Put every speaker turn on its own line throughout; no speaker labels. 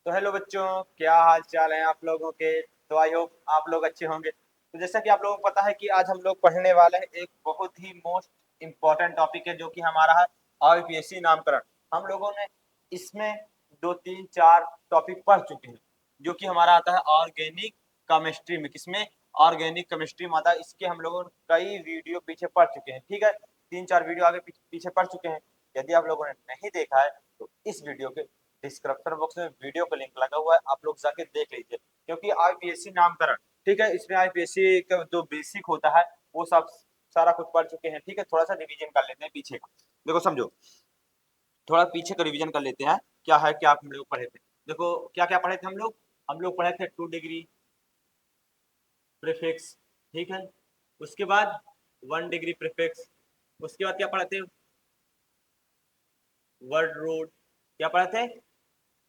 तो हेलो बच्चों, क्या हाल चाल है आप लोगों के। तो आई होप आप लोग अच्छे होंगे। तो जैसा कि आप लोगों को पता है कि आज हम लोग पढ़ने वाले हैं एक बहुत ही मोस्ट इम्पोर्टेंट टॉपिक है जो कि हमारा है आईपीएससी नामकरण। हम लोगों ने इसमें 2 3 4 टॉपिक पढ़ चुके हैं जो कि हमारा आता है ऑर्गेनिक केमिस्ट्री में। किसमें? ऑर्गेनिक केमिस्ट्री मादा। इसके हम लोगों ने कई वीडियो पीछे पढ़ चुके हैं, ठीक है। 3 4 वीडियो आगे पीछे पढ़ चुके हैं। यदि आप लोगों ने नहीं देखा है तो इस वीडियो के डिस्क्रिप्शन बॉक्स में वीडियो का लिंक लगा हुआ है, आप लोग जाके देख लीजिए। क्योंकि आईपीएससी नामकरण, ठीक है, इसमें आईपीएससी का जो बेसिक होता है वो सब सारा कुछ पढ़ चुके हैं, ठीक है। थोड़ा सा रिवीजन कर लेते हैं पीछे का। देखो समझो, थोड़ा पीछे का रिवीजन कर लेते हैं। क्या है क्या हम लोग पढ़े थे। देखो क्या क्या पढ़े थे हम लोग पढ़े थे 2 डिग्री प्रीफिक्स, ठीक है। उसके बाद 1 डिग्री प्रीफिक्स। उसके बाद क्या पढ़े थे? Word root. क्या पढ़े थे?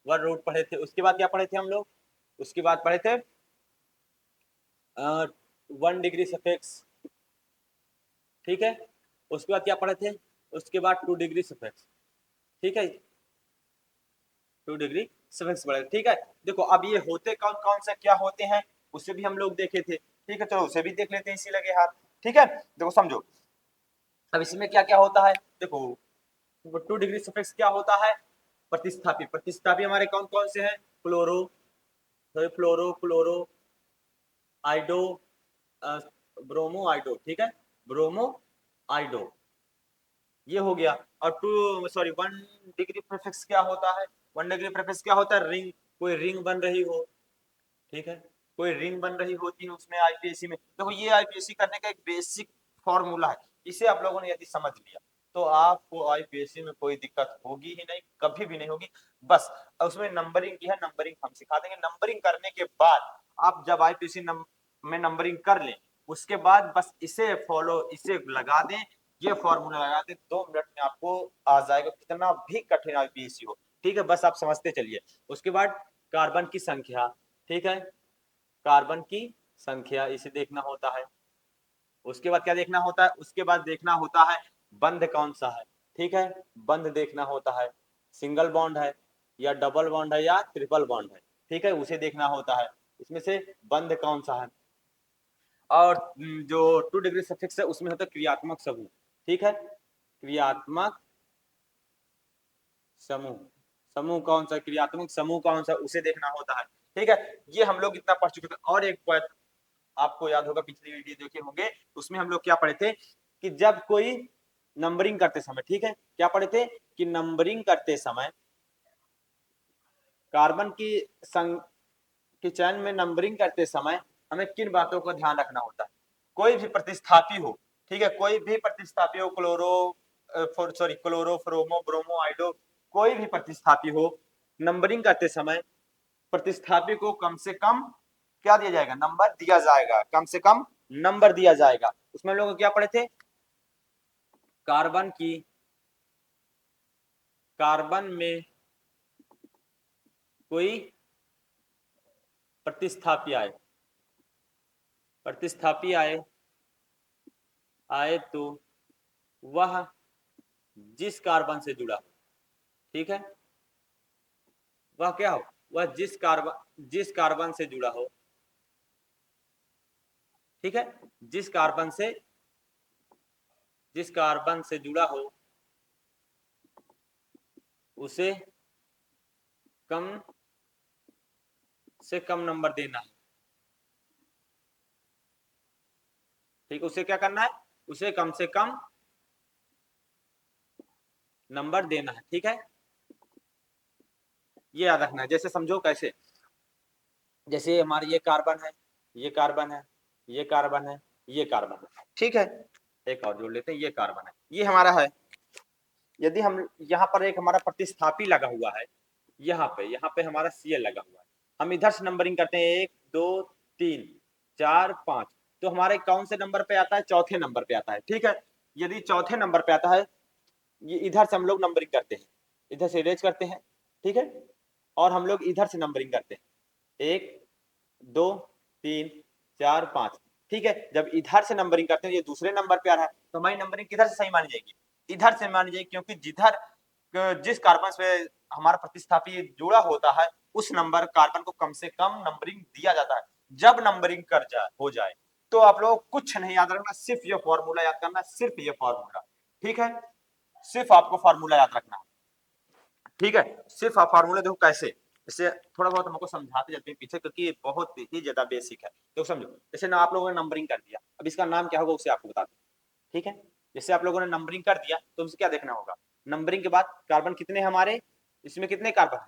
वर्ड रूट पढ़े थे। उसके बाद क्या पढ़े थे हम लोग? उसके बाद पढ़े थे 1 डिग्री सफिक्स, ठीक है। उसके बाद क्या पढ़े थे? उसके बाद 2 डिग्री सफिक्स, ठीक है। 2 डिग्री सफिक्स पढ़े, ठीक है। देखो अब ये होते कौन कौन से क्या होते हैं उसे भी हम लोग देखे थे, ठीक है। चलो उसे भी देख लेते हैं इसी लगे हाथ, ठीक है। देखो समझो, अब इसमें क्या क्या होता है। देखो 2 डिग्री सफिक्स क्या होता है? प्रतिस्थापी। प्रतिस्थापी हमारे कौन कौन से हैं? क्लोरो, फ्लोरो, क्लोरो, आइडो, ब्रोमो, आइडो, ठीक है। ब्रोमो, आइडो, ये हो गया। और 1 डिग्री प्रीफिक्स क्या होता है? 1 डिग्री प्रीफिक्स क्या होता है? रिंग। कोई रिंग बन रही हो, ठीक है। कोई रिंग बन रही होती है उसमें आईपीएससी में। देखो ये आईपीएससी करने का एक बेसिक फॉर्मूला है। इसे आप लोगों ने यदि समझ लिया तो आपको आईपीएससी में कोई दिक्कत होगी ही नहीं, कभी भी नहीं होगी। बस उसमें नंबरिंग की है, नंबरिंग हम सिखा देंगे। नंबरिंग करने के बाद आप जब आईपीएससी में नंबरिंग कर लें उसके बाद बस इसे फॉलो, इसे लगा दें, ये फॉर्मूला लगा दें, 2 मिनट में आपको आ जाएगा, कितना भी कठिन आईपीएससी हो, ठीक है। बस आप समझते चलिए। उसके बाद कार्बन की संख्या, ठीक है। कार्बन की संख्या इसे देखना होता है। उसके बाद क्या देखना होता है? उसके बाद देखना होता है बंध कौन सा है, ठीक है। बंध देखना होता है, सिंगल बॉन्ड है या डबल बॉन्ड है या ट्रिपल बॉन्ड है, ठीक है, उसे देखना होता है। इसमें से बंध कौन सा है। और जो 2 डिग्री सफिक्स है उसमें होता है क्रियात्मक समूह, ठीक है। क्रियात्मक समूह, समूह कौन सा, क्रियात्मक समूह कौन सा, उसे देखना होता है, ठीक है। ये हम लोग इतना पढ़ चुके थे। और एक बात आपको याद होगा, पिछली वीडियो देखे होंगे, उसमें हम लोग क्या पढ़े थे कि जब कोई नंबरिंग करते समय, ठीक है, क्या पढ़े थे कि नंबरिंग करते समय कार्बन की चयन में नंबरिंग करते समय हमें किन बातों का ध्यान रखना होता है। कोई भी प्रतिस्थापी हो, ठीक है, कोई भी प्रतिस्थापी हो, क्लोरो, फ्रोमो, ब्रोमो, आइडो, कोई भी प्रतिस्थापी हो, नंबरिंग करते समय प्रतिस्थापी को कम से कम क्या दिया जाएगा? नंबर दिया जाएगा, कम से कम नंबर दिया जाएगा। उसमें लोग क्या पढ़े थे? कार्बन में कोई प्रतिस्थापी आए, प्रतिस्थापी आए आए तो वह जिस कार्बन से जुड़ा हो, ठीक है, वह क्या हो? वह जिस कार्बन से जुड़ा हो, ठीक है, जिस कार्बन से जुड़ा हो उसे कम से कम नंबर देना है, ठीक। उसे क्या करना है? उसे कम से कम नंबर देना है, ठीक है। ये याद रखना है। जैसे समझो कैसे, जैसे हमारे ये कार्बन है, ये कार्बन है, ये कार्बन है, ये कार्बन है, ठीक है। एक और जोड़ लेते हैं, ये कार्बन है, ये हमारा है। यदि हम यहाँ पर एक हमारा प्रतिस्थापी लगा हुआ है, यहाँ पे हमारा Cl लगा हुआ है, हम इधर से नंबरिंग करते हैं 1 2 3 4 5, तो हमारे कौन से नंबर पे आता है? चौथे नंबर पे आता है, ठीक है। यदि चौथे नंबर पे आता है, ये इधर से हम लोग नंबरिंग करते हैं, इधर से इरेज करते हैं, ठीक है। और हम लोग इधर से नंबरिंग करते हैं 1 2 3 4 5, ठीक है। जब इधर से नंबरिंग करते हैं, ये दूसरे नंबर पे आ रहा है, तो हमारी नंबरिंग किधर से सही मानी जाएगी? इधर से मानी जाएगी, क्योंकि जिस कार्बन से हमारा प्रतिस्थापी जुड़ा होता है उस नंबर कार्बन को कम से कम नंबरिंग दिया जाता है। जब नंबरिंग हो जाए तो आप लोग कुछ नहीं याद रखना, सिर्फ ये फॉर्मूला याद करना, सिर्फ ये फॉर्मूला, ठीक है, सिर्फ आपको फॉर्मूला याद रखना, ठीक है। सिर्फ आप फार्मूला देखो कैसे, इससे थोड़ा बहुत हमको समझाते जाते हैं पीछे, क्योंकि ये बहुत ही ज्यादा बेसिक है। तो समझो, जैसे ना आप लोगों ने नंबरिंग कर दिया, अब इसका नाम क्या होगा उसे आपको बता दो, ठीक है। जैसे आप लोगों ने नंबरिंग कर दिया तो उसे क्या देखना होगा, नंबरिंग के बाद कार्बन कितने हमारे, इसमें कितने कार्बन है,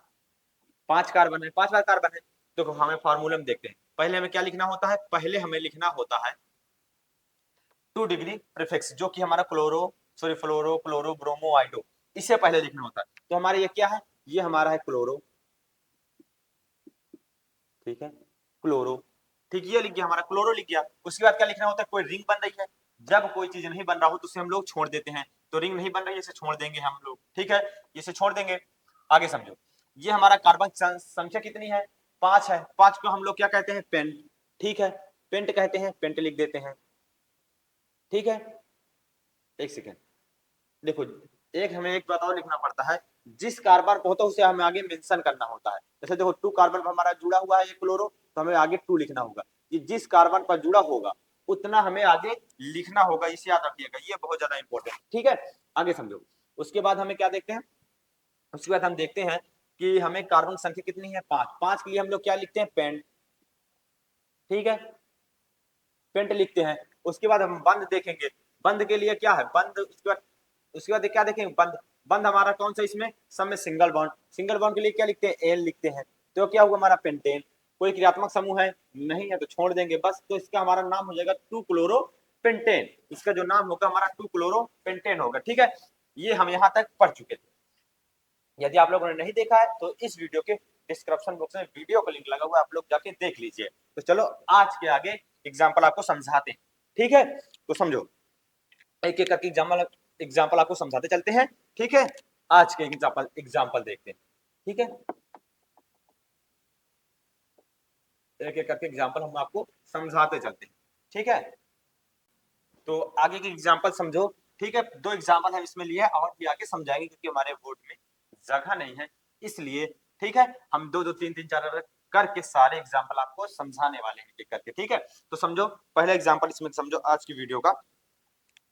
5 कार्बन है, 5 बार कार्बन है। तो हमें फार्मूला में देखते हैं, पहले हमें क्या लिखना होता है, पहले हमें लिखना होता है 2 डिग्री प्रीफिक्स, जो कि हमारा फ्लोरो क्लोरो ब्रोमो आइडो, इससे पहले लिखना होता है। तो हमारे ये क्या है, ये हमारा है क्लोरो, ठीक है, क्लोरो, ठीक, ये लिख गया हमारा क्लोरो लिख गया। उसके बाद क्या लिखना होता है, कोई रिंग बन रही है, जब कोई चीज नहीं बन रहा हो तो उसे हम लोग छोड़ देते हैं, तो रिंग नहीं बन रही है इसे छोड़ देंगे हम लोग, ठीक है, इसे छोड़ देंगे। आगे समझो, ये हमारा कार्बन संख्या कितनी है, 5 है, 5 को हम लोग क्या कहते हैं, पेंट, ठीक है, पेंट कहते हैं, पेंट लिख देते हैं, ठीक है। एक सेकेंड, देखो, एक हमें एक बात और लिखना पड़ता है, जिस कार्बन को होता है उसे हमें आगे मेंशन करना होता है। जैसे देखो 2 कार्बन पर हमारा जुड़ा हुआ है ये क्लोरो, तो हमें आगे 2 लिखना होगा, ये जिस कार्बन पर जुड़ा होगा उतना हमें आगे लिखना होगा, इसे याद रखिएगा, ये बहुत ज्यादा इंपॉर्टेंट, ठीक है। आगे समझो, उसके बाद हमें क्या देखते हैं, उसके बाद हम देखते हैं कि हमें कार्बन संख्या कितनी है, 5, 5 के लिए हम लोग क्या लिखते हैं, पेंट, ठीक है, पेंट लिखते हैं। उसके बाद हम बंद देखेंगे, बंद के लिए क्या है, बंद, उसके बाद क्या देखेंगे, बंद, बंद हमारा कौन सा, इसमें सब में सिंगल बॉन्ड, सिंगल बॉन्ड के लिए क्या लिखते हैं, एल लिखते हैं। तो क्या होगा हमारा पेंटेन, कोई क्रियात्मक समूह है नहीं है तो छोड़ देंगे बस, तो इसका हमारा नाम हो जाएगा 2 क्लोरो पेंटेन, इसका जो नाम होगा हमारा 2 क्लोरो पेंटेन होगा, ठीक है। ये हम यहाँ तक पढ़ चुके थे। यदि आप लोगों ने नहीं देखा है तो इस वीडियो के डिस्क्रिप्शन बॉक्स में वीडियो का लिंक लगा हुआ है, आप लोग जाके देख लीजिए। तो चलो आज के आगे एग्जाम्पल आपको समझाते हैं, ठीक है। तो समझो, एक एक करके एग्जाम्पल आपको समझाते चलते हैं, ठीक है। आज के एग्जाम्पल देखते हैं, ठीक है, एक एक करके एग्जाम्पल हम आपको समझाते चलते हैं, ठीक है। तो आगे के एग्जाम्पल समझो, ठीक है, 2 एग्जाम्पल हम इसमें लिए और भी आगे समझाएंगे, क्योंकि हमारे बोर्ड में जगह नहीं है इसलिए, ठीक है। हम 2 2 3 3 4 करके सारे एग्जाम्पल आपको समझाने वाले हैं एक करके, ठीक है। तो समझो, पहला एग्जाम्पल इसमें समझो आज की वीडियो का,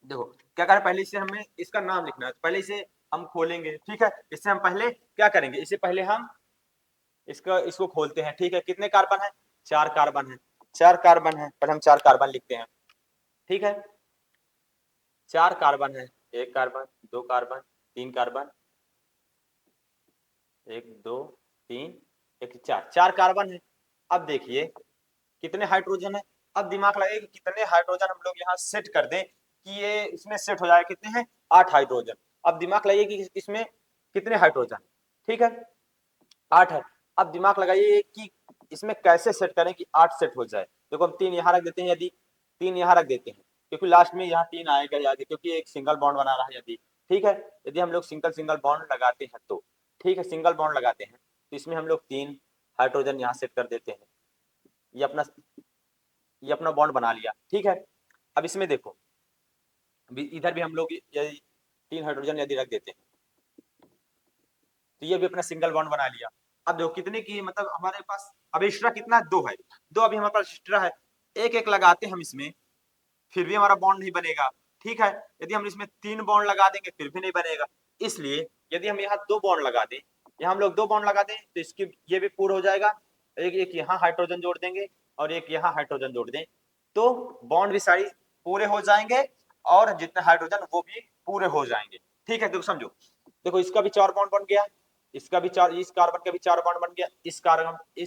देखो क्या करें, पहले इसे हमें इसका नाम लिखना है, पहले इसे हम खोलेंगे, ठीक है। इससे हम पहले क्या करेंगे, इससे पहले हम इसको खोलते हैं, ठीक है। कितने कार्बन है, 4 कार्बन है, 4 कार्बन है, पहले हम 4 कार्बन लिखते हैं, ठीक है। 4 कार्बन है, 1 कार्बन, 2 कार्बन, 3 कार्बन, 1 2 3 1 4, 4 कार्बन है। अब देखिए कितने हाइड्रोजन है, अब दिमाग लगाइए कि कितने हाइड्रोजन हम लोग यहाँ सेट कर दें कि ये इसमें सेट हो जाए, कितने हैं, 8 हाइड्रोजन। अब दिमाग लगाइए कि इसमें कितने हाइड्रोजन, ठीक है, 8 है। अब दिमाग लगाइए कि इसमें कैसे सेट करें कि 8 सेट हो जाए। देखो हम 3 यहाँ रख देते हैं, यदि 3 यहाँ रख देते हैं, क्योंकि लास्ट में यहाँ 3 आएगा आगे, क्योंकि एक सिंगल बॉन्ड बना रहा है यदि, ठीक है। यदि हम लोग सिंगल सिंगल बॉन्ड लगाते हैं तो, ठीक है, सिंगल बॉन्ड लगाते हैं तो इसमें हम लोग 3 हाइड्रोजन यहाँ सेट कर देते हैं, ये अपना बॉन्ड बना लिया, ठीक है। अब इसमें देखो, इधर भी हम लोग यदि 3 हाइड्रोजन यदि रख देते हैं तो ये भी अपना सिंगल बॉन्ड बना लिया। अब देखो कितने की, मतलब हमारे पास अब एक्स्ट्रा कितना, 2 है, 2 अभी हमारे पास एक्स्ट्रा है, एक एक लगाते हम इसमें, फिर भी हमारा बॉन्ड नहीं बनेगा, ठीक है। यदि हम इसमें 3 बॉन्ड लगा देंगे फिर भी नहीं बनेगा, इसलिए यदि हम यहाँ 2 बॉन्ड लगा दें, यहाँ हम लोग 2 बॉन्ड लगा दें तो इसकी ये भी पूरा हो जाएगा, एक यहाँ हाइड्रोजन जोड़ देंगे और एक यहाँ हाइड्रोजन जोड़ दें, तो बॉन्ड भी सारी पूरे हो जाएंगे और जितने हाइड्रोजन वो भी पूरे हो जाएंगे, ठीक है। देखो समझो, देखो इसका भी 4 बॉन्ड बन गया, इसका भी 4, इस कार्बन का भी 4 बॉन्ड बन गया, इस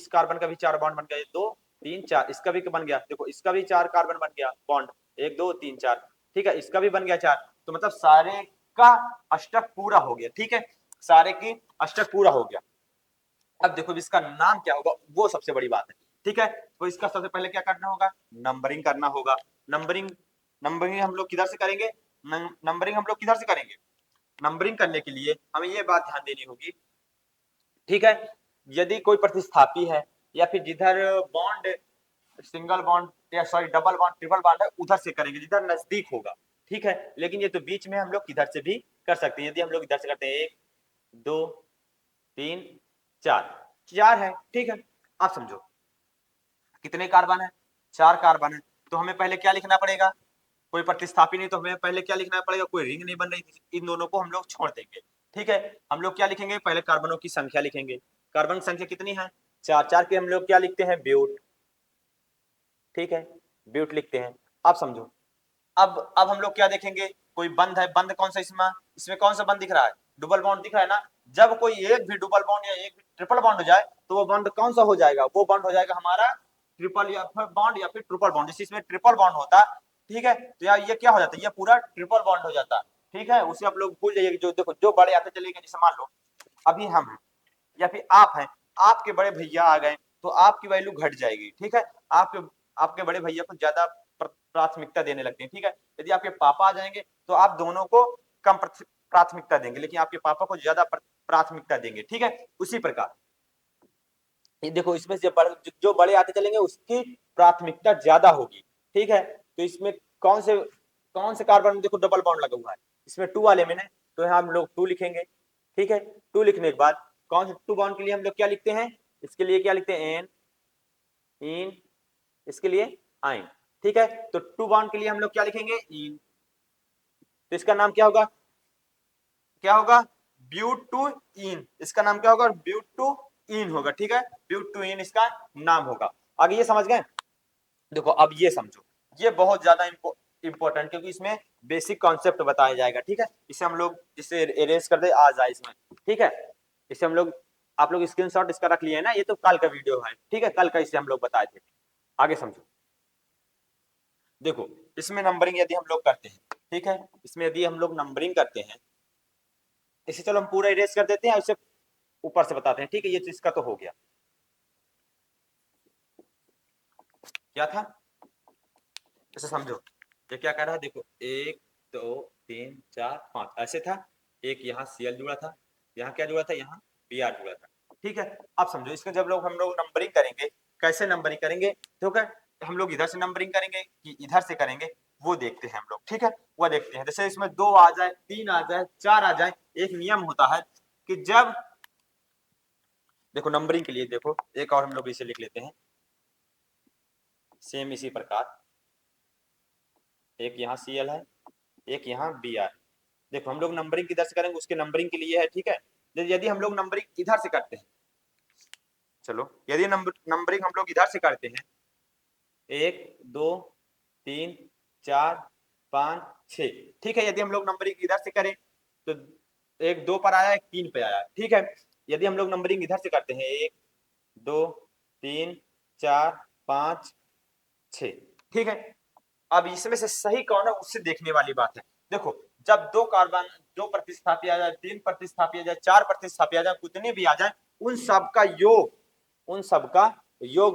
कार्बन का भी 4 बॉन्ड बन गया, 2 3 4, इसका भी बन गया, देखो इसका भी 4 कार्बन बन गया बॉन्ड, 1 2 3 4, ठीक है, इसका भी बन गया 4, तो मतलब सारे का अष्टक पूरा हो गया, ठीक है, सारे की अष्टक पूरा हो गया। अब देखो इसका नाम क्या होगा, वो सबसे बड़ी बात है, ठीक है। तो इसका सबसे पहले क्या करना होगा, नंबरिंग करना होगा। नंबरिंग नंबरिंग हम लोग किधर से करेंगे, नंबरिंग हम लोग किधर से करेंगे, नंबरिंग करने के लिए हमें ये बात ध्यान देनी होगी, ठीक है। यदि कोई प्रतिस्थापी है या फिर जिधर बॉन्ड सिंगल बॉन्ड या sorry double bond triple bond है उधर से करेंगे जिधर नजदीक होगा, ठीक है। लेकिन ये तो बीच में हम लोग किधर से भी कर सकते हैं, यदि हम लोग इधर से करते हैं 1 2 3 4, 4 है, ठीक है। आप समझो कितने कार्बन है, 4 कार्बन है, तो हमें पहले क्या लिखना पड़ेगा, कोई प्रतिस्थापी नहीं, तो हमें पहले क्या लिखना पड़ेगा, कोई रिंग नहीं बन रही थी, इन दोनों को हम लोग छोड़ देंगे, ठीक है। हम लोग क्या लिखेंगे, पहले कार्बनों की संख्या लिखेंगे, कार्बन की संख्या कितनी है, 4, 4 के हम लोग क्या लिखते हैं, ब्यूट, ठीक है, ब्यूट लिखते हैं। आप समझो अब हम लोग क्या देखेंगे, कोई बंध है, बंध कौन सा, इसमें कौन सा बंध दिख रहा है, डबल बॉन्ड दिख रहा है ना। जब कोई एक भी डबल बॉन्ड या एक भी ट्रिपल बॉन्ड हो जाए तो वो बॉन्ड कौन सा हो जाएगा, वो बॉन्ड हो जाएगा हमारा ट्रिपल या फिर बॉन्ड या फिर ट्रिपल बॉन्ड। जैसे इसमें ट्रिपल बॉन्ड होता, ठीक है, तो यार ये क्या हो जाता है, ये पूरा ट्रिपल बॉन्ड हो जाता, ठीक है। उसे आप लोग भूल जाइए, जो देखो जो बड़े आते चलेंगे, जैसे मान लो अभी हम हैं या फिर आप हैं, आपके बड़े भैया आ गए तो आपकी वैल्यू घट जाएगी, ठीक है। आपके आपके बड़े भैया को ज्यादा प्राथमिकता देने लगते हैं, ठीक है। यदि आपके पापा आ जाएंगे तो आप दोनों को कम प्राथमिकता देंगे, लेकिन आपके पापा को ज्यादा प्राथमिकता देंगे, ठीक है। उसी प्रकार ये देखो, इसमें से जो बड़े आते चलेंगे उसकी प्राथमिकता ज्यादा होगी, ठीक है। तो इसमें कौन से कार्बन में देखो डबल बॉन्ड लगा हुआ है, इसमें 2 वाले में ना, तो यहाँ हम लोग 2 लिखेंगे, ठीक है। 2 लिखने के बाद कौन से 2 बॉन्ड के लिए हम लोग क्या लिखते हैं, इसके लिए क्या लिखते हैं, एन, इन, इसके लिए आइन, ठीक है। तो 2 बॉन्ड के लिए हम लोग क्या लिखेंगे, इन, तो इसका नाम क्या होगा, ब्यूट टू इन, इसका नाम क्या होगा, ब्यूट टू इन होगा, ठीक है। ब्यूट टू इन इसका नाम होगा। आगे ये समझ गए। देखो अब ये समझो, ये बहुत ज्यादा इंपॉर्टेंट, क्योंकि इसमें बेसिक कॉन्सेप्ट बताया जाएगा, ठीक है। इसे हम लोग जिससे इरेज कर दे आ जाए इसमें, ठीक है। इसे हम लोग, आप लोग स्क्रीनशॉट इसका रख लिए ना, ये तो कल का वीडियो है, ठीक है, कल का इसे हम लोग बताए थे। आगे समझो, देखो इसमें नंबरिंग यदि हम लोग करते हैं, ठीक है, इसमें यदि हम लोग नंबरिंग करते हैं, इसे चलो हम पूरा इरेज कर देते हैं, इसे ऊपर से बताते हैं, ठीक है। ये चीज का तो हो गया, क्या था, इसे समझो, ये क्या कर रहा है, देखो 1 2 3 4 5 ऐसे था, एक यहाँ सीएल जुड़ा था, यहाँ क्या जुड़ा था, यहाँ बी आर जुड़ा था, ठीक है। अब समझो इसका जब लोग हम लोग नंबरिंग करेंगे, कैसे नंबरिंग करेंगे, ठीक है, हम लोग इधर से नंबरिंग करेंगे कि इधर से करेंगे, वो देखते हैं हम लोग, ठीक है। वो देखते हैं, जैसे इसमें 2 आ जाए, 3 आ जाए, 4 आ जाए, एक नियम होता है कि जब देखो नंबरिंग के लिए, देखो एक और हम लोग इसे लिख लेते हैं, सेम इसी प्रकार, एक यहाँ सीएल है, एक यहाँ बी आर। देखो हम लोग नंबरिंग किधर से करेंगे, उसके नंबरिंग के लिए है, ठीक है। यदि हम लोग नंबरिंग इधर से करते हैं, चलो यदि नंबरिंग हम लोग इधर से करते हैं, 1 2 3 4 5 6, ठीक है। यदि हम लोग नंबरिंग इधर से करें तो 1 2 पर आया, 1 3 पे आया, ठीक है। यदि हम लोग नंबरिंग इधर से करते हैं, 1 2 3 4 5 6, ठीक है। अब इसमें से सही कौन है, उससे देखने वाली बात है। देखो जब 2 कार्बन, 2 प्रतिस्थापी आ जाए, 3 प्रतिस्थापी आ जाए, 4 प्रतिस्थापी आ जाए, कितने भी आ जाए, उन सबका योग,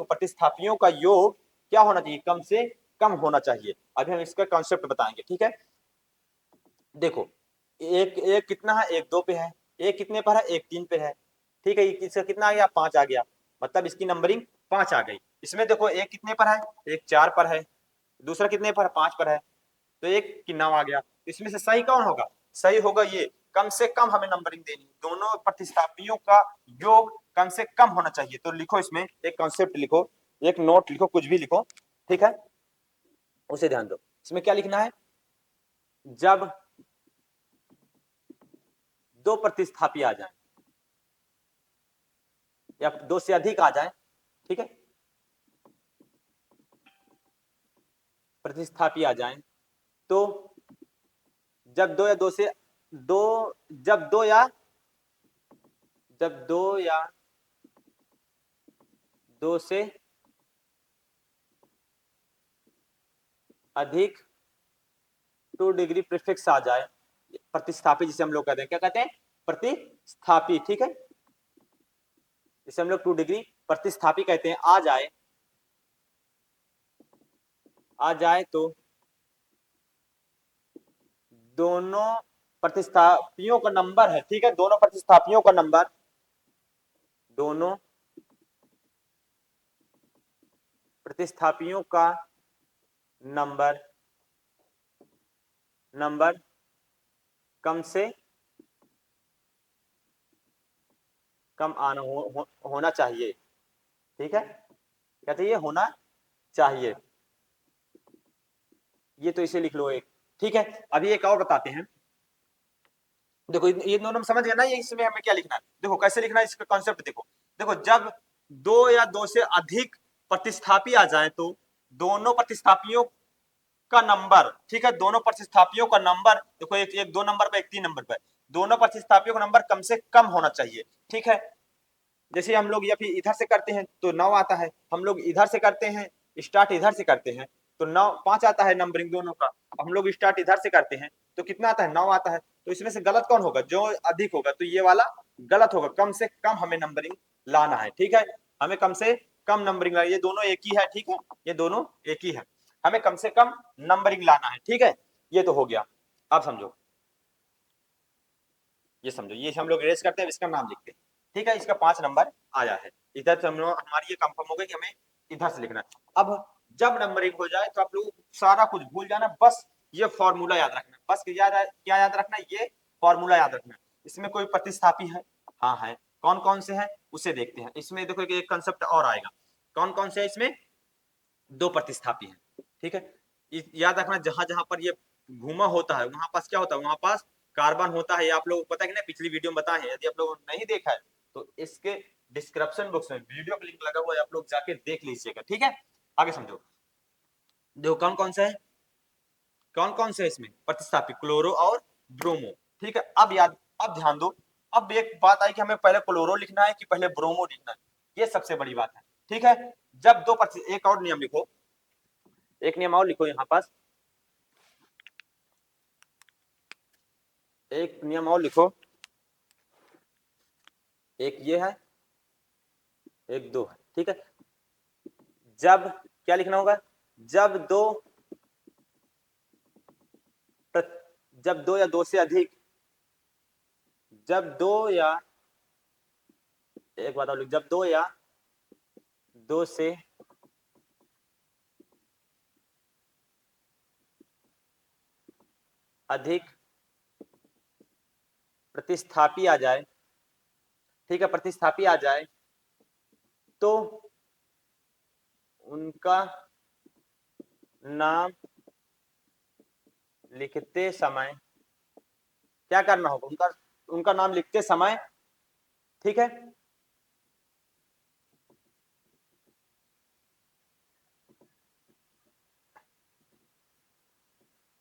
प्रतिस्थापियों का योग क्या होना चाहिए, कम से कम होना चाहिए। अभी हम इसका कॉन्सेप्ट बताएंगे, ठीक है। देखो एक एक कितना है, एक 2 पे है, एक कितने पर है, एक 3 पे है, ठीक है। इसका कितना आ गया, 5 आ गया, मतलब इसकी नंबरिंग 5 आ गई। इसमें देखो एक कितने पर है, एक 4 पर है, दूसरा कितने पर, 5 पर है, तो एक की नाम आ गया। इसमें से सही कौन होगा, सही होगा ये, कम से कम हमें नंबरिंग देनी, दोनों प्रतिस्थापियों का योग कम से कम होना चाहिए। तो लिखो इसमें एक कॉन्सेप्ट लिखो, एक नोट लिखो, कुछ भी लिखो, ठीक है, उसे ध्यान दो। इसमें क्या लिखना है, जब 2 प्रतिस्थापी आ जाए या 2 से अधिक आ जाए, ठीक है, प्रतिस्थापी आ जाए, तो जब 2 या 2 से 2 जब 2 या जब 2 या 2 से अधिक 2 डिग्री प्रीफिक्स आ जाए, प्रतिस्थापी जिसे हम लोग कहते हैं, क्या कहते हैं, प्रतिस्थापी, ठीक है, जिसे हम लोग 2 डिग्री प्रतिस्थापी कहते हैं, आ जाए तो दोनों प्रतिस्थापियों का नंबर है, ठीक है, दोनों प्रतिस्थापियों का नंबर, दोनों प्रतिस्थापियों का नंबर नंबर कम से कम आना होना चाहिए। ठीक है, क्या चाहिए? होना चाहिए। ये तो इसे लिख लो एक। ठीक है, अभी एक और बताते हैं। देखो ये दोनों हम समझ गए ना, ये इसमें हमें क्या लिखना है। देखो कैसे लिखना है, इसका कॉन्सेप्ट देखो। देखो जब दो या दो से अधिक प्रतिस्थापी आ जाए तो दोनों प्रतिस्थापियों का नंबर, ठीक है, दोनों प्रतिस्थापियों का नंबर, देखो एक दो नंबर पर, एक तीन नंबर पर, दोनों प्रतिस्थापियों का नंबर कम से कम होना चाहिए। ठीक है, जैसे हम लोग या फिर इधर से करते हैं तो 9 आता है, हम लोग इधर से करते हैं, स्टार्ट इधर से करते हैं तो 9 5 आता है नंबरिंग दोनों का। हम लोग स्टार्ट इधर से करते हैं तो कितना आता है? 9 आता है। तो इसमें से गलत कौन होगा? जो अधिक होगा, तो ये वाला गलत होगा। कम से कम हमें नंबरिंग लाना है। ठीक है, हमें कम से कम नंबरिंग लाना, ये दोनों एक ही है। ठीक है, ये दोनों एक ही है, हमें कम से कम नंबरिंग लाना है। ठीक है, ये तो हो गया। अब समझो, ये समझो, ये हम लोग रेस करते हैं, इसका नाम लिखते हैं। ठीक है, इसका 5 नंबर आया है। इधर से हम लोग, हमारी ये कंफर्म हो गई कि हमें इधर से लिखना है। अब जब नंबरिंग हो जाए तो आप लोग सारा कुछ भूल जाना, बस ये फॉर्मूला याद रखना। बस क्या याद रखना? ये फॉर्मूला याद रखना। इसमें कोई प्रतिस्थापी है? हाँ है। कौन कौन से हैं उसे देखते हैं। इसमें देखो एक कंसेप्ट और आएगा। कौन कौन से है इसमें? दो प्रतिस्थापी हैं। ठीक है, याद रखना, जहां जहां पर ये घुमा होता है वहां पास क्या होता है? वहां पास कार्बन होता है। ये आप लोगों को पता है कि नहीं? पिछली वीडियो में बताए हैं। यदि आप लोगों ने नहीं देखा है तो इसके डिस्क्रिप्शन बॉक्स में वीडियो का लिंक लगा हुआ है, आप लोग जाके देख लीजिएगा। ठीक है, आगे समझो। देखो कौन कौन सा है, कौन कौन से है इसमें प्रतिस्थापी? क्लोरो और ब्रोमो। ठीक है, अब ध्यान दो। अब एक बात आई कि हमें पहले क्लोरो लिखना है कि पहले ब्रोमो लिखना है, ये सबसे बड़ी बात है। ठीक है, जब दो एक और नियम लिखो, एक नियम और लिखो यहाँ पास, एक नियम और लिखो। एक ये है, एक दो है। ठीक है, जब क्या लिखना होगा? जब दो जब दो या दो से अधिक, जब दो या, एक बात और लिख, जब दो या दो से अधिक प्रतिस्थापी आ जाए, ठीक है, प्रतिस्थापी आ जाए तो उनका नाम लिखते समय क्या करना होगा? उनका उनका नाम लिखते समय, ठीक है,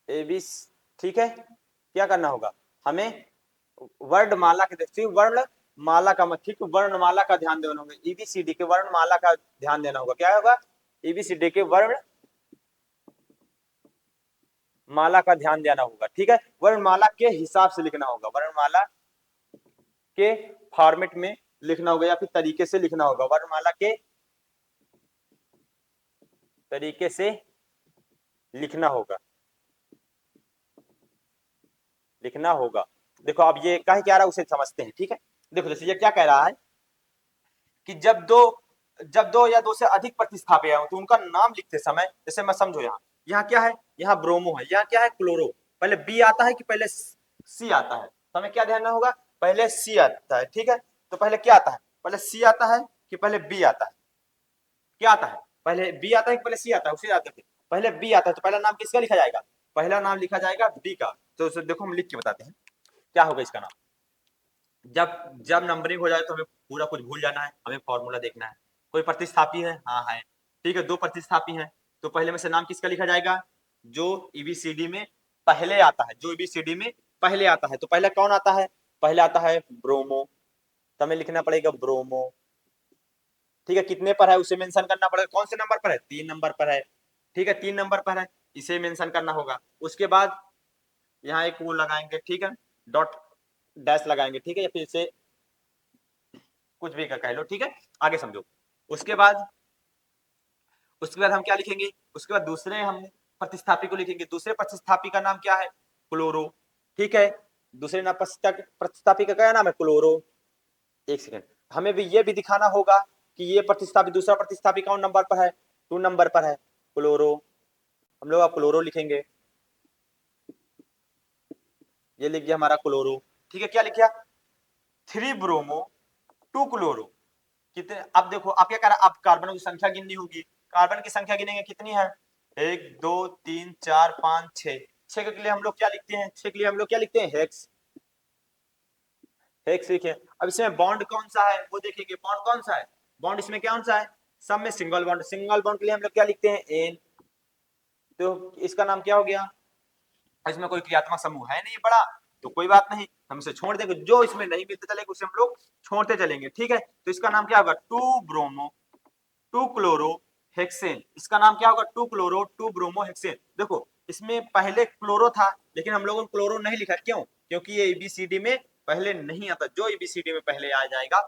ए बी, ठीक है, क्या करना होगा? हमें वर्णमाला के, देखिए वर्णमाला का, ठीक, वर्णमाला का ध्यान देना होगा। ईबीसीडी के वर्णमाला का ध्यान देना होगा। क्या होगा? ईबीसीडी के वर्ण माला का ध्यान देना होगा। ठीक है, वर्णमाला के हिसाब से लिखना होगा, वर्णमाला के फॉर्मेट में लिखना होगा या फिर तरीके से लिखना होगा। वर्णमाला के तरीके से लिखना होगा, लिखना होगा। देखो अब ये कह क्या रहा है उसे समझते हैं। ठीक है, देखो जैसे ये क्या कह रहा है कि जब दो या दो से अधिक प्रतिस्थापी हो तो उनका नाम लिखते समय, जैसे मैं समझो, यहाँ यहाँ क्या है? यहाँ ब्रोमो है, यहाँ क्या है? क्लोरो। पहले बी आता है कि पहले सी आता है? तो हमें क्या ध्यान होगा? पहले सी आता है। ठीक है, तो पहले क्या आता है? पहले सी आता है कि पहले बी आता है? क्या आता है? पहले बी आता है कि पहले सी आता है? उसी याद रखिए, पहले बी आता है। तो पहला नाम किसका लिखा जाएगा? पहला नाम लिखा जाएगा बी का। तो देखो हम लिख के बताते हैं क्या होगा इसका नाम। जब जब नंबरिंग हो जाए तो हमें पूरा कुछ भूल जाना है, हमें फॉर्मूला देखना है। कोई प्रतिस्थापी है? हाँ है। ठीक है, दो प्रतिस्थापी हैं तो पहले में से नाम किसका लिखा जाएगा? जो ईबीसीडी में पहले आता है, जो ईबीसीडी में पहले आता है। तो पहले कौन आता है? पहले आता है ब्रोमो, तो हमें लिखना पड़ेगा ब्रोमो। ठीक है, कितने पर है उसे मेंशन करना पड़ेगा। कौन से नंबर पर है? 3 नंबर पर है। ठीक है, 3 नंबर पर है, इसे मेंशन करना होगा। उसके बाद यहाँ एक वो लगाएंगे, ठीक है, डॉट डैश लगाएंगे। ठीक है, या फिर इसे कुछ भी कह लो। ठीक है, आगे समझो। उसके बाद हम क्या लिखेंगे? उसके बाद दूसरे हम प्रतिस्थापी को लिखेंगे। दूसरे प्रतिस्थापी का नाम क्या है? क्लोरो। ठीक है, दूसरे नाम प्रतिस्थापी का क्या नाम है? क्लोरो। एक सेकेंड, हमें भी ये भी दिखाना होगा कि ये प्रतिस्थापी, दूसरा प्रतिस्थापी कौन नंबर पर है? 2 नंबर पर है, क्लोरो। हम लोग अब क्लोरो लिखेंगे। ये लिख गया हमारा क्लोरो। ठीक है, क्या लिख गया? 3 ब्रोमो टू क्लोरो कितने, अब देखो अब क्या करा, अब कार्बनों की संख्या गिननी होगी, कार्बन की संख्या गिनेंगे कितनी है, 1 2 3 4 5 6, 6 के लिए हम लोग क्या लिखते हैं, 6 के लिए हम लोग क्या लिखते हैं, हेक्स, हेक्स लिखे। अब इसमें बॉन्ड कौन सा है वो देखेंगे, बॉन्ड कौन सा है, बॉन्ड इसमें कौन सा है, सब में सिंगल बॉन्ड, सिंगल बॉन्ड के लिए हम लोग क्या लिखते हैं, एन, तो इसका नाम क्या हो गया, इसमें कोई क्रियात्मक समूह है नहीं बड़ा, तो कोई बात नहीं, हम इसे छोड़ देंगे, जो इसमें नहीं मिलते चलेगा उसे हम लोग छोड़ते चलेंगे, ठीक है, तो इसका नाम क्या होगा, to bromo, two chloro hexane, इसका नाम क्या होगा, two chloro two bromo hexane. देखो इसमें पहले क्लोरो था लेकिन हम लोगों ने क्लोरो नहीं लिखा, क्यों, क्योंकि ये एबीसीडी में पहले नहीं आता, जो एबीसीडी में पहले आ जाएगा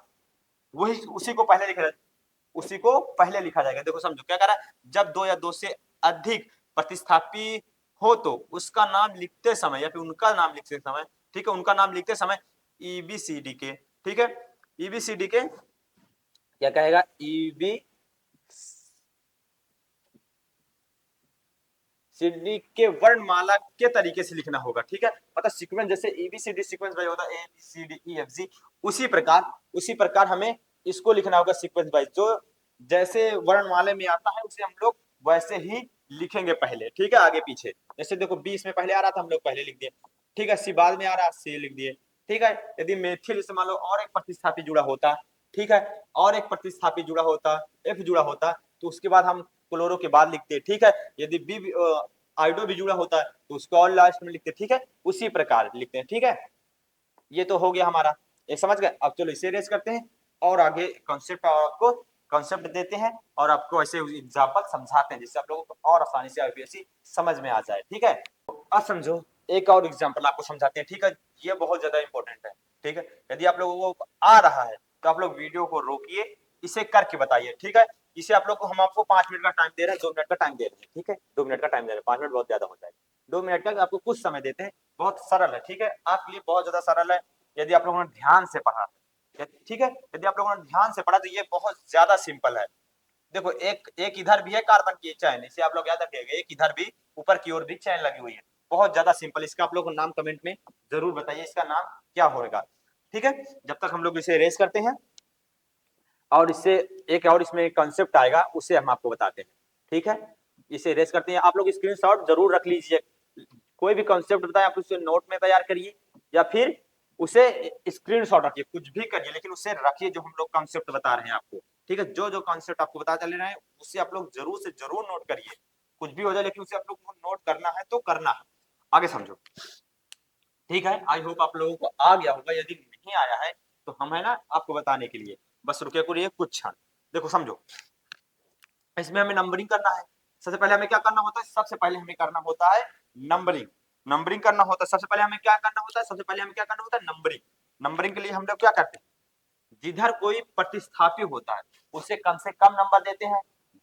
वही उसी को पहले लिखा, उसी को पहले लिखा जाएगा। देखो समझो क्या कह रहा है, जब दो या दो से अधिक प्रतिस्थापी हो तो उसका नाम लिखते समय या फिर उनका नाम लिखते समय, ठीक है, उनका नाम लिखते समय ईबीसीडी के, ठीक है, ईबीसीडी के क्या कहेगा, ईबी सीडी के वर्णमाला के तरीके से लिखना होगा, ठीक है, मतलब सीक्वेंस जैसे एबीसीडी सीक्वेंस वाइज होता है, A B C D E F G, उसी प्रकार हमें इसको लिखना होगा सीक्वेंस वाइज, जो जैसे वर्णमाला में आता है उसे हम लोग वैसे ही लिखेंगे पहले, ठीक है, आगे पीछे, जैसे देखो बी इसमें पहले आ रहा था हम लोग पहले लिख दिए, ठीक है, सी बाद में आ रहा है सी लिख दिए, ठीक है, यदि मेथिल से मान लो और एक प्रतिस्थापी जुड़ा होता, ठीक है, और एक प्रतिस्थापी जुड़ा होता, एफ जुड़ा होता, तो उसके बाद हम क्लोरो के बाद लिखते हैं, ठीक है, यदि बी आइडो भी जुड़ा होता है तो उसको और लास्ट में लिखते हैं, ठीक है, उसी प्रकार लिखते हैं, ठीक है, ये तो हो गया हमारा, ये समझ गए, अब चलो इसे रेस करते हैं और आगे कॉन्सेप्ट आपको कॉन्सेप्ट देते हैं और आपको ऐसे एग्जाम्पल समझाते हैं जिससे आप लोगों को और आसानी से आईपीएससी समझ में आ जाए, ठीक है, अब समझो एक और एग्जाम्पल आपको समझाते हैं, ठीक है, ये बहुत ज्यादा इंपॉर्टेंट है, ठीक है, यदि आप लोगों को आ रहा है तो आप लोग वीडियो को रोकिए, इसे करके बताइए, ठीक है, इसे आप लोग को हम आपको 5 मिनट का टाइम दे रहे हैं, 2 मिनट का टाइम दे रहे हैं, ठीक है, 2 मिनट का टाइम दे रहे हैं, 5 मिनट बहुत ज्यादा हो जाएगा, 2 मिनट का आपको कुछ समय देते हैं, बहुत सरल है, ठीक है, आपके लिए बहुत ज्यादा सरल है, यदि आप लोगों ने ध्यान से पढ़ा, ठीक है, यदि आप लोगों ने ध्यान से पढ़ा तो ये बहुत ज्यादा सिंपल है। देखो एक एक इधर भी है कार्बन की चैन, इसे आप लोग याद रखिएगा, एक इधर भी ऊपर की ओर भी चैन लगी हुई है, बहुत ज्यादा सिंपल, इसका आप लोग नाम कमेंट में जरूर बताइए इसका नाम क्या होगा, ठीक है, जब तक हम लोग इसे रेस करते हैं और इससे एक और इसमें कॉन्सेप्ट आएगा उसे हम आपको बताते हैं, ठीक है, इसे रेस करते हैं, आप लोग स्क्रीनशॉट जरूर रख लीजिए, कोई भी कॉन्सेप्ट बताए आप उसे नोट में तैयार करिए या फिर उसे स्क्रीनशॉट रखिए, कुछ भी करिए लेकिन उसे रखिए जो हम लोग कॉन्सेप्ट बता रहे हैं आपको, ठीक है, जो जो कॉन्सेप्ट आपको बता चल रहे हैं उसे आप लोग जरूर से जरूर नोट करिए, कुछ भी हो जाए लेकिन उसे आप लोग को नोट करना है तो करना है, आगे समझो, ठीक है, आई होप आप लोगों को आ गया होगा, यदि नहीं आया है तो हम है ना आपको बताने के लिए बस रुके करिए कुछ क्षण, देखो समझो इसमें हमें नंबरिंग करना है, सबसे पहले हमें क्या करना होता है, सबसे पहले हमें करना होता है नंबरिंग, नंबरिंग करना होता है, सबसे पहले हमें क्या करना होता है, सबसे पहले हमें क्या करना होता है, नंबरिंग, नंबरिंग के लिए हम लोग क्या करते हैं, जिधर कोई प्रतिस्थापी होता है उसे कम से कम नंबर देते हैं,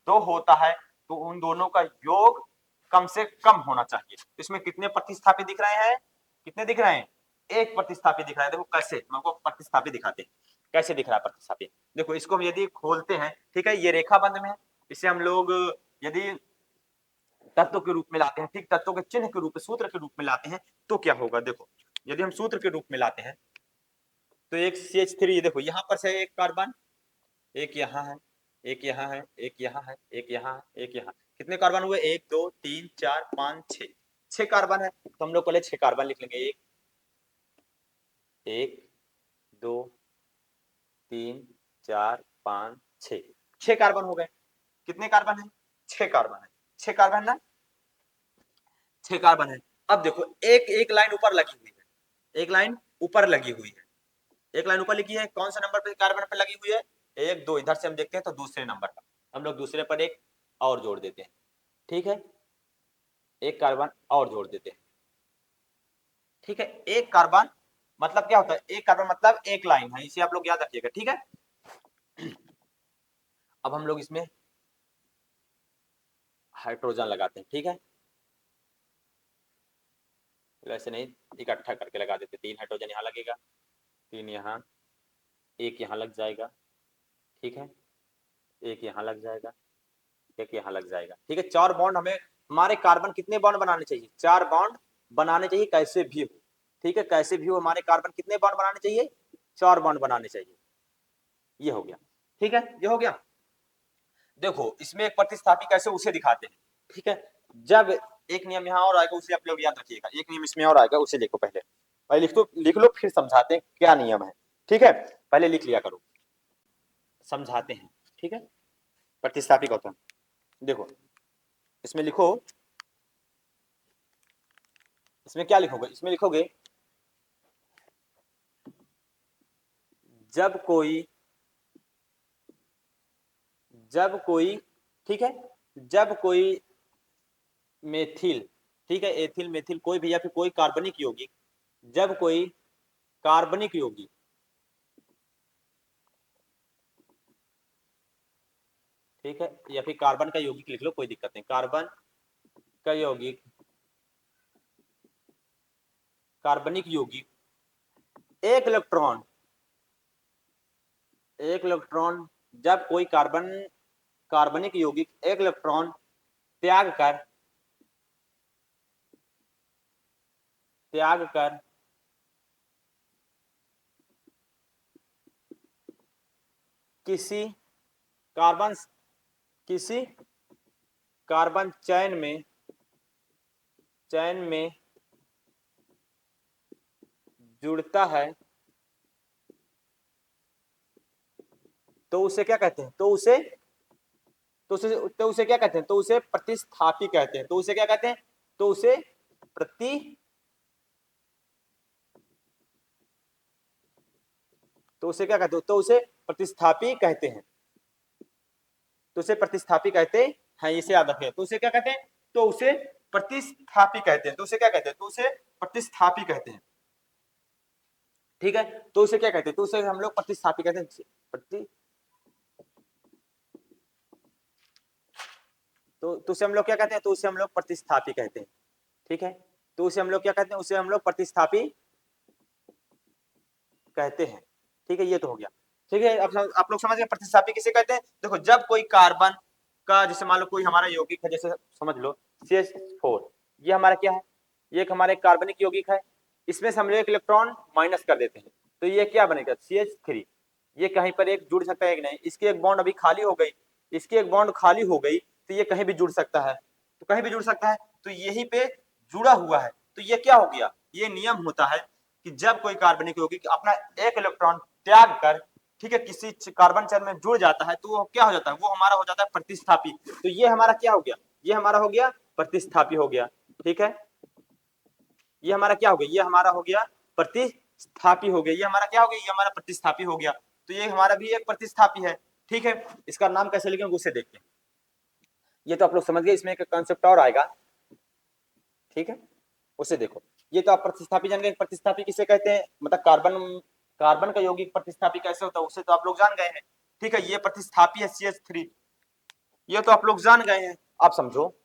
दो होता है तो उन दोनों का योग कम से कम होना चाहिए, इसमें कितने प्रतिस्थापी दिख रहे हैं, कितने दिख रहे हैं, एक प्रतिस्थापी दिख रहा है, देखो कैसे हम आपको प्रतिस्थापी दिखाते हैं, कैसे दिख रहा है प्रतिस्थापी, देखो इसको हम यदि खोलते हैं, ठीक है, ये रेखा बंद में है, इसे हम लोग यदि तत्व के रूप में लाते हैं, ठीक, तत्वों के चिन्ह के रूप में सूत्र के रूप में लाते हैं तो क्या होगा, देखो यदि हम सूत्र के रूप में लाते हैं तो एक CH3 देखो यहाँ पर से एक कार्बन, एक यहाँ है, एक यहाँ है, एक यहाँ है, एक यहाँ है, एक यहाँ, कितने कार्बन हुए, 1 2 3 4 5 6, 6 कार्बन है, तो हम लोग पहले 6 कार्बन लिख लेंगे, 1 2 3 4 5 6, 6 कार्बन हो गए, कितने कार्बन है, 6 कार्बन है, 6 कार्बन ना, 6 कार्बन है, अब देखो एक एक लाइन ऊपर लगी हुई है, एक लाइन ऊपर लगी हुई है, एक लाइन ऊपर लिखी है, कौन सा नंबर पे कार्बन पे लगी हुई है, 1 2, इधर से हम देखते हैं तो दूसरे नंबर का, हम लोग दूसरे पर एक और जोड़ देते हैं, ठीक है, एक कार्बन और जोड़ देते हैं, ठीक है, एक कार्बन मतलब क्या होता है, एक कार्बन मतलब एक लाइन है, इसे आप लोग याद रखिएगा, ठीक है, अब हम लोग इसमें हाइड्रोजन लगाते हैं, ठीक है, वैसे नहीं इकट्ठा करके लगा देते, 3 हाइड्रोजन यहाँ लगेगा, 3 यहाँ, एक यहाँ लग जाएगा, ठीक है, एक यहाँ लग जाएगा, एक यहाँ लग जाएगा, ठीक है, 4 बॉन्ड हमें, हमारे कार्बन कितने बॉन्ड बनाने चाहिए, 4 बॉन्ड बनाने चाहिए, कैसे भी हो, ठीक है, कैसे भी हो हमारे कार्बन कितने बॉन्ड बनाने चाहिए, 4 बॉन्ड बनाने चाहिए, ये हो गया, ठीक है, ये हो गया। देखो इसमें एक प्रतिस्थापी कैसे उसे दिखाते हैं, ठीक है। जब एक नियम यहाँ और आएगा उसे आप लोग याद रखिएगा, एक नियम इसमें और आएगा उसे देखो, पहले लिख लो फिर समझाते हैं क्या नियम है, ठीक है। पहले लिख लिया करो, समझाते हैं, ठीक है। प्रतिस्थापी का होता है, देखो इसमें लिखो, इसमें क्या लिखोगे, इसमें लिखोगे जब कोई ठीक है, जब कोई मेथिल, ठीक है, एथिल मेथिल कोई भी या फिर कोई कार्बनिक यौगिक, जब कोई कार्बनिक यौगिक, ठीक है, या फिर कार्बन का यौगिक लिख लो कोई दिक्कत नहीं, कार्बन का यौगिक, कार्बनिक यौगिक एक इलेक्ट्रॉन, जब कोई कार्बनिक यौगिक एक इलेक्ट्रॉन त्याग कर किसी कार्बन किसी कार्बन चैन में जुड़ता है तो उसे क्या कहते हैं, तो उसे क्या कहते हैं, तो उसे प्रतिस्थापी कहते हैं, तो उसे क्या कहते हैं, तो उसे प्रति तो उसे क्या कहते हैं, तो उसे प्रतिस्थापी कहते हैं, तो उसे प्रतिस्थापी कहते हैं, इसे याद रखें, तो उसे क्या कहते हैं, तो उसे प्रतिस्थापी कहते हैं, तो उसे क्या कहते हैं, तो उसे प्रतिस्थापी कहते हैं, ठीक है। तो उसे क्या कहते हैं, तो उसे हम लोग प्रतिस्थापी कहते हैं, तो उसे हम लोग क्या कहते हैं, तो उसे हम लोग प्रतिस्थापी कहते हैं, ठीक है। तो उसे हम लोग क्या कहते हैं, उसे हम लोग प्रतिस्थापी कहते हैं, ठीक है, ये तो हो गया, ठीक है। अब आप लोग समझ गए प्रतिस्थापी किसे कहते हैं। देखो जब कोई कार्बन का, जैसे मान लो कोई हमारा यौगिक है, जैसे समझ लो CH4, ये हमारा क्या है, ये एक हमारे कार्बनिक यौगिक है, इसमें से हम लोग एक इलेक्ट्रॉन माइनस कर देते हैं, तो ये क्या बनेगा CH3, ये कहीं पर एक जुड़ सकता है कि नहीं, इसकी एक बॉन्ड अभी खाली हो गई, इसकी एक बॉन्ड खाली हो गई, तो ये कहीं भी जुड़ सकता है, तो कहीं भी जुड़ सकता है, तो यहीं पे जुड़ा हुआ है, तो ये क्या हो गया, ये नियम होता है कि जब कोई कार्बनिक यौगिक अपना एक इलेक्ट्रॉन त्याग कर, ठीक है, किसी कार्बन चैन में जुड़ जाता है, तो वो क्या हो जाता है, वो हमारा हो जाता है प्रतिस्थापी, तो ये हमारा क्या हो गया, ये हमारा हो गया प्रतिस्थापी हो गया, ठीक है। ये हमारा क्या हो गया, ये हमारा हो गया प्रतिस्थापी हो गया, ये हमारा क्या हो गया, ये हमारा प्रतिस्थापी हो गया, तो ये हमारा भी एक प्रतिस्थापी है, ठीक है। इसका नाम कैसे लिखेंगे उसे देखते हैं, ये तो आप लोग समझ गए, इसमें एक कंसेप्ट और आएगा, ठीक है, उसे देखो। ये तो आप प्रतिस्थापी जान गए, प्रतिस्थापी किसे कहते हैं, मतलब कार्बन का यौगिक प्रतिस्थापी कैसे होता है उसे तो आप लोग जान गए हैं, ठीक है। ये प्रतिस्थापी है CH3, ये तो आप लोग जान गए हैं। आप समझो,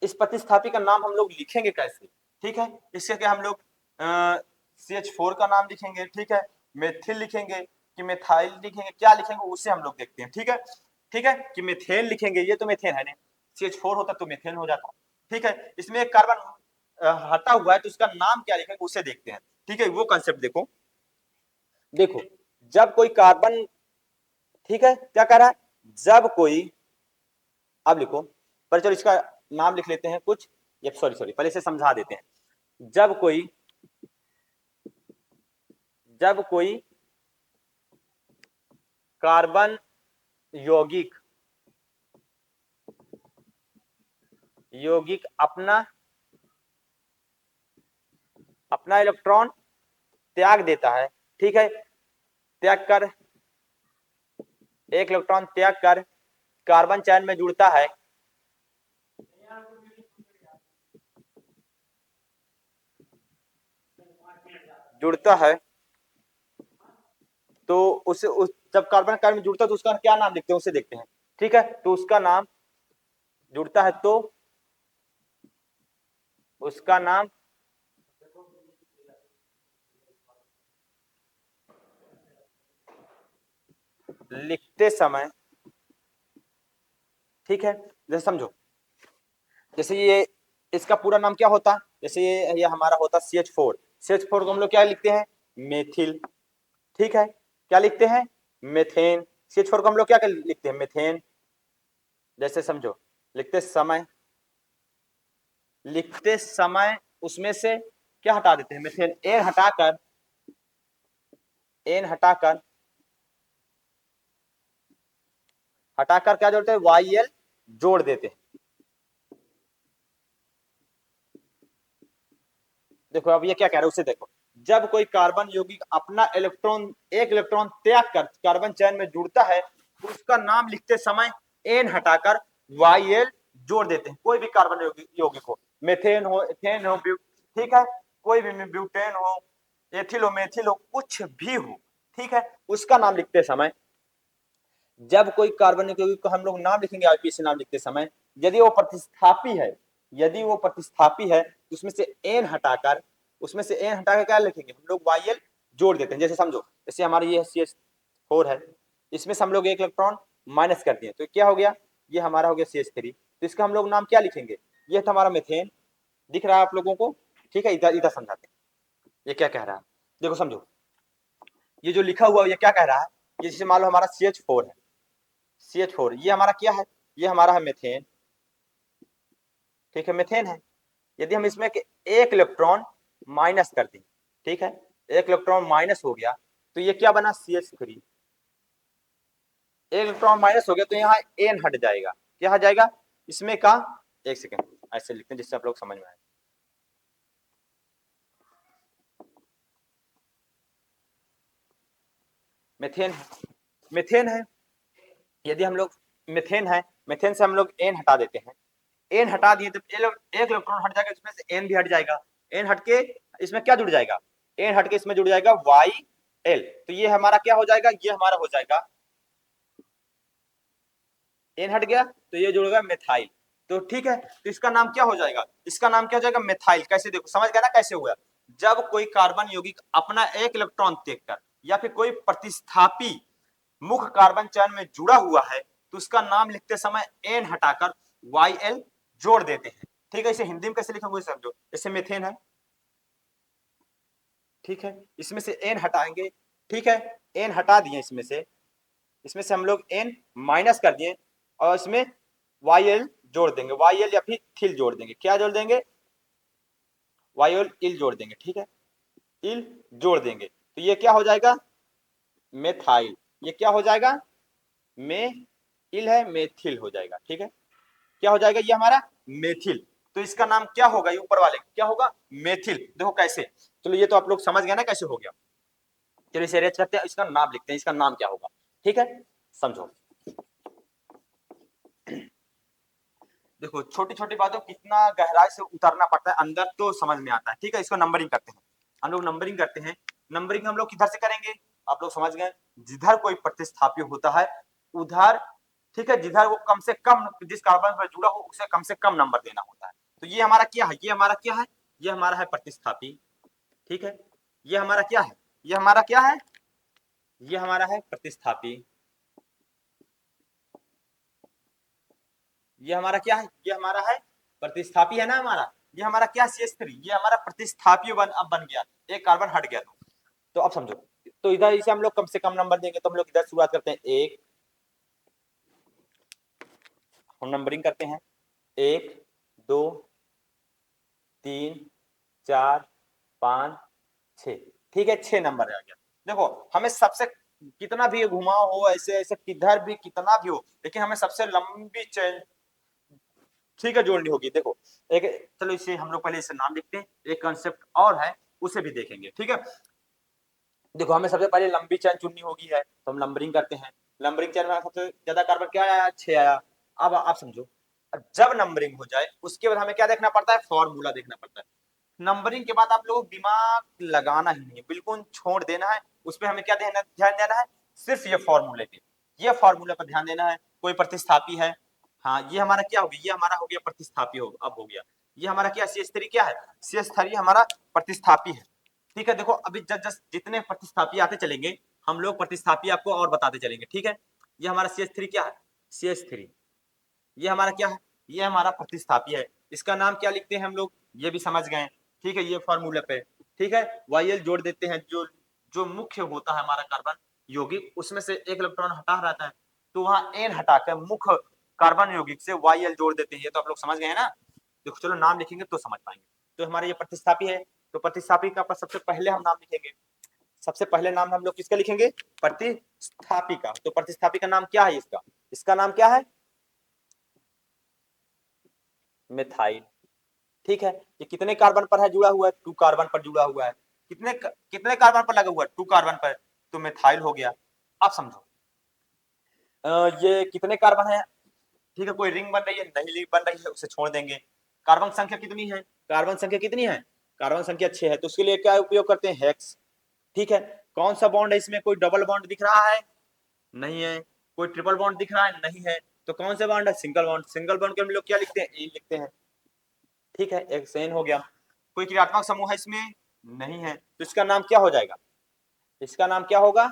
इस प्रतिस्थापी का नाम हम लोग लिखेंगे कैसे, ठीक है। इसके क्या हम लोग CH4 का नाम लिखेंगे, ठीक है, मेथिल लिखेंगे कि मेथाइल लिखेंगे, क्या लिखेंगे उसे हम लोग देखते हैं, ठीक है, कि मेथेन लिखेंगे, ये तो मेथेन है नहीं, CH4 होता तो मेथेन हो जाता, ठीक है। इसमें एक कार्बन हटा हुआ है तो उसका नाम क्या लिखेंगे उसे देखते हैं, ठीक है। वो कंसेप्ट देखो, जब कोई कार्बन, ठीक है, क्या कह रहा है, जब कोई, अब लिखो, पर चलो इसका नाम लिख लेते हैं कुछ, ये सॉरी पहले से समझा देते हैं। जब कोई कार्बन यौगिक अपना इलेक्ट्रॉन त्याग देता है, ठीक है, एक इलेक्ट्रॉन त्याग कर कार्बन चैन में जुड़ता है, तो जब कार्बन में जुड़ता है तो उसका क्या नाम लिखते हैं उसे देखते हैं, ठीक है। तो उसका नाम जुड़ता है तो उसका नाम लिखते समय, ठीक है, जैसे समझो, जैसे ये इसका पूरा नाम क्या होता, जैसे ये हमारा होता CH4, CH4 को हम लोग क्या लिखते हैं, मेथिल। ठीक है, क्या लिखते हैं, मेथेन। CH4 को हम लोग क्या लिखते हैं, मेथेन। जैसे समझो, लिखते समय उसमें से क्या हटा देते हैं, मेथेन। एन हटाकर क्या जोड़ते हैं, YL जोड़ देते हैं। देखो अब ये क्या कह रहा है, उसे देखो, जब कोई कार्बन यौगिक अपना एक इलेक्ट्रॉन त्याग कर कार्बन चैन में जुड़ता है तो उसका नाम लिखते समय एन हटाकर YL जोड़ देते हैं। कोई भी कार्बन यौगिक हो, मेथेन हो, एथेन हो, ठीक है, कोई भी ब्यूटेन हो, एथिल हो, मेथिल हो, कुछ भी हो, ठीक है, उसका नाम लिखते समय, जब कोई कार्बन यौगिक को हम लोग नाम लिखेंगे आईपीसी नाम लिखते समय, यदि वो प्रतिस्थापी है उसमें से एन हटाकर क्या लिखेंगे हम लोग, YL जोड़ देते हैं। जैसे समझो, जैसे हमारी ये CH4 है, इसमें से हम लोग एक इलेक्ट्रॉन माइनस कर दिए तो क्या हो गया, ये हमारा हो गया CH3। तो इसका हम लोग नाम क्या लिखेंगे, ये था हमारा मेथेन। दिख रहा है आप लोगों को, ठीक है, इधर समझाते हैं ये क्या कह रहा है। देखो समझो, ये जो लिखा हुआ ये क्या कह रहा है, ये जैसे मान लो हमारा CH4 है, CH4 ये हमारा क्या है, ये हमारा है मेथेन। ठीक है, मेथेन है। यदि हम इसमें एक इलेक्ट्रॉन माइनस कर दें, ठीक है, एक इलेक्ट्रॉन माइनस हो गया तो ये क्या बना, CH3। एक इलेक्ट्रॉन माइनस हो गया तो यहाँ एन हट जाएगा, क्या हट जाएगा इसमें का, एक सेकेंड ऐसे लिखते हैं जिससे आप लोग समझ में आए। मेथेन है, यदि हम लोग मेथेन से हम लोग एन हटा देते हैं, एन हटा दिए तो एक इलेक्ट्रॉन हट जाएगा, इसमें से एन भी हट जाएगा, एन हट के इसमें क्या जुड़ जाएगा, एन हट के इसमें जुड़ जाएगा YL। तो ये हमारा क्या हो जाएगा, ये हमारा हो जाएगा, एन हट गया तो ये जुड़ गया मेथाइल। तो ठीक है, तो इसका नाम क्या हो जाएगा, इसका नाम क्या हो जाएगा, मेथाइल। कैसे, देखो समझ गया ना कैसे हुआ, जब कोई कार्बन यौगिक अपना एक इलेक्ट्रॉन त्याग कर या फिर कोई प्रतिस्थापी मुख्य कार्बन चैन में जुड़ा हुआ है तो उसका नाम लिखते समय एन हटाकर YL जोड़ देते हैं। ठीक है, इसे हिंदी में कैसे लिखेंगे समझो, जैसे मेथेन है, ठीक है, इसमें से एन हटाएंगे, ठीक है, एन हटा दिए, इसमें से हम लोग एन माइनस कर दिए और इसमें YL जोड़ देंगे, YL या फिर थिल जोड़ देंगे, क्या जोड़ देंगे, YL इल जोड़ देंगे, ठीक है, इल जोड़ देंगे तो ये क्या हो जाएगा, मेथाइल। ये क्या हो जाएगा, में इल है, मेथिल हो जाएगा। ठीक है, क्या हो जाएगा, ये हमारा मेथिल। तो इसका नाम क्या होगा, ये ऊपर वाले क्या होगा, मेथिल। देखो कैसे, चलो ये तो आप लोग समझ गए ना कैसे हो गया। चलो इसे अरेंज करते हैं, इसका नाम लिखते हैं, इसका नाम क्या होगा। ठीक है, समझो, देखो छोटी छोटी बातों कितना गहराई से उतरना पड़ता है, अंदर तो समझ में आता है। ठीक है, इसको नंबरिंग करते हैं, हम लोग नंबरिंग करते हैं। नंबरिंग हम लोग किधर से करेंगे, आप लोग समझ गए, जिधर कोई प्रतिस्थापी होता है उधर, ठीक है, जिधर वो कम से कम, जिस कार्बन पर जुड़ा हो उसे कम से कम नंबर देना होता है। तो ये हमारा क्या है, ये हमारा है प्रतिस्थापी। ठीक है, ये हमारा क्या है, ये हमारा क्या है, ये हमारा है प्रतिस्थापी। ये हमारा क्या है, ये हमारा है प्रतिस्थापी है ना हमारा, ये हमारा क्या CH3, ये हमारा प्रतिस्थापी अब बन गया, एक कार्बन हट गया। तो अब समझो, तो इधर इसे हम लोग कम से कम नंबर देंगे तो हम लोग इधर शुरुआत करते हैं, एक, हम नंबरिंग करते हैं, 1 2 3 4 5 6। ठीक है, 6 नंबर आ गया। देखो हमें सबसे कितना भी घुमाओ हो, ऐसे ऐसे किधर भी कितना भी हो, लेकिन हमें सबसे लंबी चेन, ठीक है, जोड़नी होगी। देखो एक, चलो इसे हम लोग पहले इसे नाम लिखते हैं, एक कंसेप्ट और है उसे भी देखेंगे। ठीक है, देखो हमें सबसे पहले लंबी चेन चुननी होगी है तो हम नंबरिंग करते हैं। नंबरिंग चेन में सबसे ज्यादा कार्बन क्या आया, 6 आया। अब आप समझो, जब नंबरिंग हो जाए उसके बाद हमें क्या देखना पड़ता है, फॉर्मूला देखना पड़ता है। नंबरिंग के बाद आप लोगों को दिमाग लगाना ही नहीं है, बिल्कुल छोड़ देना है। उस पर हमें क्या ध्यान देना है, सिर्फ ये फॉर्मूले पे, ये फॉर्मूले पर ध्यान देना है। कोई प्रतिस्थापी है, हाँ ये हमारा क्या हो गया, ये हमारा हो गया प्रतिस्थापी, अब हो गया। ये हमारा क्या, CH3 क्या है, CH3 हमारा प्रतिस्थापी है। ठीक है, देखो अभी जितने प्रतिस्थापी आते चलेंगे हम लोग प्रतिस्थापी आपको और बताते चलेंगे। ठीक है, ये हमारा CH3 क्या है, CH3 ये हमारा क्या है, ये हमारा प्रतिस्थापी है। इसका नाम क्या लिखते हैं हम लोग, ये भी समझ गए। ठीक है, ये फॉर्मूले पे, ठीक है, YL जोड़ देते हैं, जो जो मुख्य होता है हमारा कार्बन यौगिक, उसमें से एक इलेक्ट्रॉन हटा रहता है, तो वहां N हटाकर मुख्य कार्बन यौगिक से YL जोड़ देते हैं। ये तो आप लोग समझ गए हैं ना। देखो चलो नाम लिखेंगे तो समझ पाएंगे। तो हमारे ये प्रतिस्थापी है, तो प्रतिस्थापी का सबसे पहले हम नाम लिखेंगे। सबसे पहले नाम हम लोग किसका लिखेंगे? प्रतिस्थापी का। तो प्रतिस्थापी का नाम क्या है इसका? इसका नाम क्या है? मिथाइल। ठीक है, ये कितने कार्बन पर है जुड़ा हुआ है? 2 कार्बन पर जुड़ा हुआ है। कितने कार्बन पर लगा हुआ है? 2 कार्बन पर, तो मिथाइल हो गया। आप समझो, ये कितने कार्बन है? ठीक है, कोई रिंग बन रही है? नहीं रिंग बन रही है, उसे छोड़ देंगे। कार्बन संख्या कितनी है? कार्बन संख्या कितनी है? कार्बन संख्या 6 है, तो उसके लिए क्या उपयोग करते हैं? हेक्स। ठीक है, कौन सा बॉन्ड है इसमें? कोई डबल बॉन्ड दिख रहा है? नहीं है। कोई ट्रिपल बॉन्ड दिख रहा है? नहीं है। तो कौन सा बॉन्ड है? Single bond. सिंगल बॉन्ड के हम लोग क्या लिखते हैं? ए लिखते हैं। ठीक है, एक सेन हो गया। कोई क्रियात्मक समूह है इसमें? नहीं है, तो इसका नाम क्या हो जाएगा? इसका नाम क्या होगा?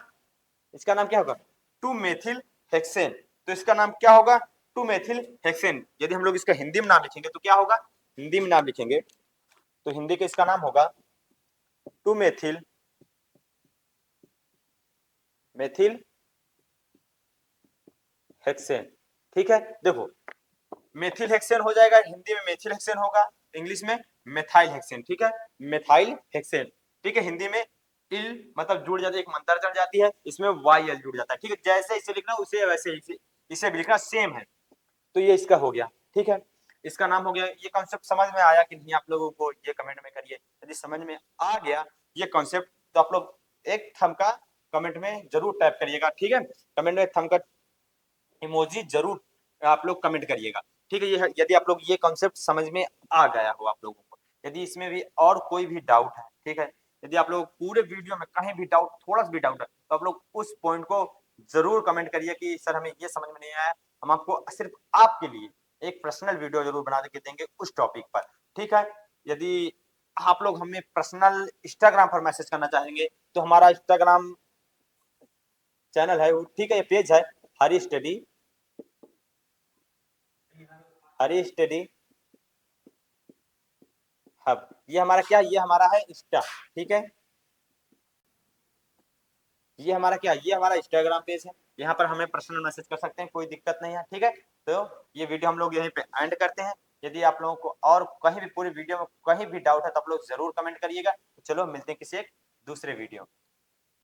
इसका नाम क्या होगा? 2 मेथिल हेक्सेन। तो इसका नाम क्या होगा? 2 मेथिल हेक्सेन। यदि हम लोग इसका हिंदी में नाम लिखेंगे तो क्या होगा? हिंदी में नाम लिखेंगे तो हिंदी का इसका नाम होगा 2 मेथिल मेथिल हेक्सेन। ठीक है, देखो मेथिल हेक्सेन हो जाएगा, हिंदी में मेथिल हेक्सेन होगा, इंग्लिश में मेथाइल हेक्सेन। ठीक है, मेथाइल हेक्सेन। ठीक है, हिंदी में इल मतलब जुड़ जाती है, एक मंत्र चढ़ जाती है, इसमें YL जुड़ जाता है। ठीक है, जैसे इसे लिखना उसे वैसे इसे भी लिखना सेम है। तो ये इसका हो गया। ठीक है, इसका नाम हो गया। ये कॉन्सेप्ट समझ में आया कि नहीं? आप लोगों को ये कमेंट में करिए। यदि समझ में आ गया ये कॉन्सेप्ट तो आप लोग एक थंब का कमेंट में जरूर टाइप करिएगा। ठीक है, कमेंट में थंब का इमोजी जरूर आप लोग कमेंट करिएगा। ठीक है, ये यदि आप लोग ये कॉन्सेप्ट समझ में आ गया हो आप लोगों को। यदि इसमें भी और कोई भी डाउट है, ठीक है, यदि आप लोग पूरे वीडियो में कहीं भी डाउट, थोड़ा सा भी डाउट है, तो आप लोग उस पॉइंट को जरूर कमेंट करिए कि सर हमें ये समझ में नहीं आया। हम आपको सिर्फ आपके लिए एक पर्सनल वीडियो जरूर बना के देंगे उस टॉपिक पर। ठीक है, यदि आप लोग हमें पर्सनल इंस्टाग्राम पर मैसेज करना चाहेंगे तो हमारा इंस्टाग्राम चैनल है, ठीक है, ये पेज है हरी स्टडी, हरी स्टडी हब। ये हमारा क्या? ये हमारा है इंस्टा। ठीक है, ये हमारा क्या? ये हमारा इंस्टाग्राम पेज है। यहाँ पर हमें पर्सनल मैसेज कर सकते हैं, कोई दिक्कत नहीं है। ठीक है, तो ये वीडियो हम लोग यहीं पे एंड करते हैं। यदि आप लोगों को और कहीं भी पूरी वीडियो में कहीं भी डाउट है तो आप लोग जरूर कमेंट करिएगा। चलो मिलते हैं किसी एक दूसरे वीडियो।